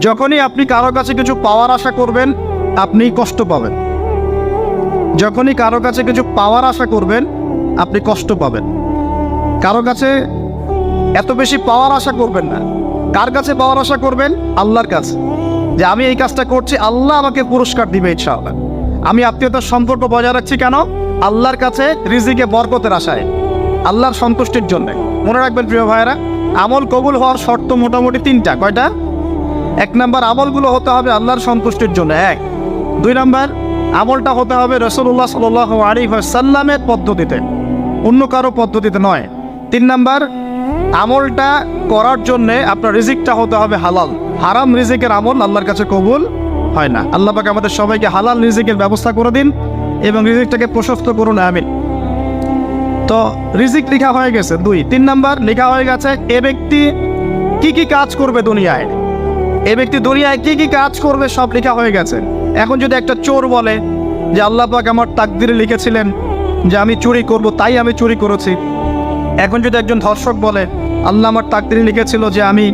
যখনই আপনি কারো কাছে কিছু পাওয়ার আশা করবেন, আপনি কষ্ট পাবেন। যখনই কারো কাছে কিছু পাওয়ার আশা করবেন, আপনি কষ্ট পাবেন। কারো কাছে এত বেশি পাওয়ার আশা করবেন না। কার কাছে পাওয়ার আশা করবেন? আল্লাহর কাছে, যে আমি এই কাজটা করছি, আল্লাহ আমাকে পুরস্কার দিবে ইনশাআল্লাহ। আমি আত্মীয়তার সম্পর্ক বজায় রাখছি কেন? আল্লাহর কাছে রিজিকে বরকতের আশায়, আল্লাহর সন্তুষ্টির জন্য। মনে রাখবেন প্রিয় ভাইয়েরা, আমল কবুল হওয়ার শর্ত মোটামুটি তিনটা। কয়টা? 1 নাম্বার, আমলগুলো হতে হবে আল্লাহর সন্তুষ্টির জন্য। 1। 2 নাম্বার, আমলটা হতে হবে রাসূলুল্লাহ সাল্লাল্লাহু আলাইহি ওয়াসাল্লামের পদ্ধতিতে, অন্য কারো পদ্ধতিতে নয়। 3 নাম্বার, আমলটা করার জন্যে আপনার রিজিকটা হতে হবে হালাল। হারাম রিজিকের আমল আল্লাহর কাছে কবুল হয় না। আল্লাহ পাক আমাদের সবাইকে হালাল রিজিকের ব্যবস্থা করে দিন এবং রিজিকটাকে প্রশস্ত করুন, আমিন। তো রিজিক লেখা হয়ে গেছে 2। 3 নাম্বার লেখা হয়ে গেছে এ ব্যক্তি কি কি কাজ করবে দুনিয়ায়, এ ব্যক্তি দুনিয়ায় কি কি কাজ করবে সব লেখা হয়ে গেছে। এখন যদি একটা চোর বলে যে আল্লাহ পাক আমার তাকদিরে লিখেছিলেন যে আমি চুরি করব, তাই আমি চুরি করেছি। এখন যদি একজন ধর্ষক বলে আল্লাহ আমার তাকদিরে লিখেছিল যে আমি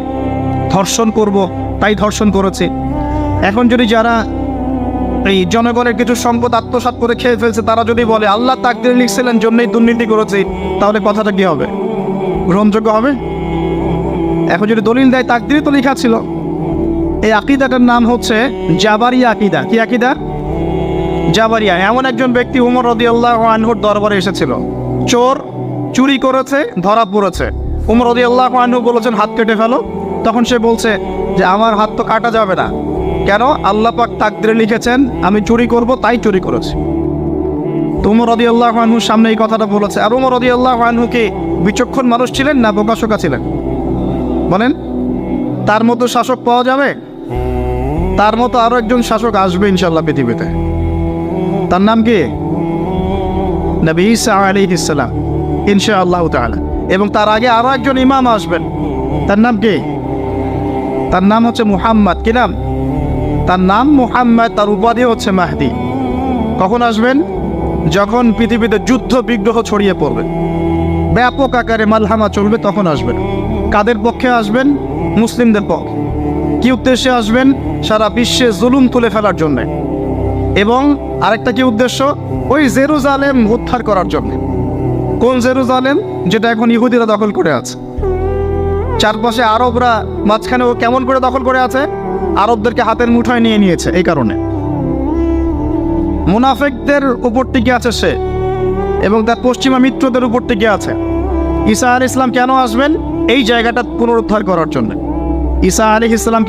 ধর্ষণ করব, তাই ধর্ষণ করেছি। এখন যদি যারা এই জনগণের কিছু সম্পদ আত্মসাৎ করে খেয়ে ফেলছে, তারা যদি বলে আল্লাহ তাকদিরে লিখছিলেন জন্যই দুর্নীতি করেছি, তাহলে কথাটা কি হবে? গ্রহণযোগ্য হবে? এখন যদি দলিল দেয় তাকদিরে তো লেখা ছিল। এই আকীদাটার নাম হচ্ছে জাবারিয়া আকীদা। কি আকীদা? জাবারিয়া। এমন একজন ব্যক্তি উমর রাদিয়াল্লাহু আনহুর দরবারে এসেছিল। চোর চুরি করেছে, ধরা পড়েছে। উমর রাদিয়াল্লাহু আনহু বলেছেন হাত কেটে ফেলো। তখন সে বলছে যে আমার হাত তো কাটা যাবে না। কেন? আল্লাহ পাক তাকদিরে লিখেছেন আমি চুরি করব, তাই চুরি করেছি। তো উমর রাদিয়াল্লাহু আনহুর সামনে এই কথাটা বলেছে। আর উমর রাদিয়াল্লাহু আনহু কি বিচক্ষণ মানুষ ছিলেন না বোকাশোকা ছিলেন? বলেন, তার মতো শাসক পাওয়া যাবে? তার মতো আরো একজন শাসক আসবে ইনশাআল্লাহ পৃথিবীতে। তার নাম কি? নবী ঈসা আলাইহিস সালাম, ইনশাআল্লাহ তাআলা। এবং তার আগে আরো একজন ইমাম আসবেন। তার নাম কি? তার নাম হচ্ছে মুহাম্মদ। কি নাম? তার নাম মুহাম্মদ, তার উপাধি হচ্ছে মাহদি। কখন আসবেন? যখন পৃথিবীতে যুদ্ধ বিগ্রহ ছড়িয়ে পড়বে, ব্যাপক আকারে মালহামা চলবে, তখন আসবেন। কাদের পক্ষে আসবেন? মুসলিমদের পক্ষে। কি উদ্দেশ্যে আসবেন? সারা বিশ্বে জুলুম তুলে ফেলার জন্য। এবং আরেকটা কি উদ্দেশ্য? ওই জেরুজালেম উদ্ধার করার জন্য। কোন জেরুজালেম? যেটা এখন ইহুদিরা দখল করে আছে। চারপাশে আরবরা, মাঝখানে ও কেমন করে দখল করে আছে? আরবদেরকে হাতের মুঠোয় নিয়ে নিয়েছে। এই কারণে মুনাফিকদের উপর টিকে আছে সে, এবং তার পশ্চিমা মিত্রদের উপর টিকে আছে। ঈসা আলাইহিস সালাম কেন আসবেন? এই জায়গাটা পুনরুদ্ধার করার জন্য। ঈসা আলাইহিস সালাম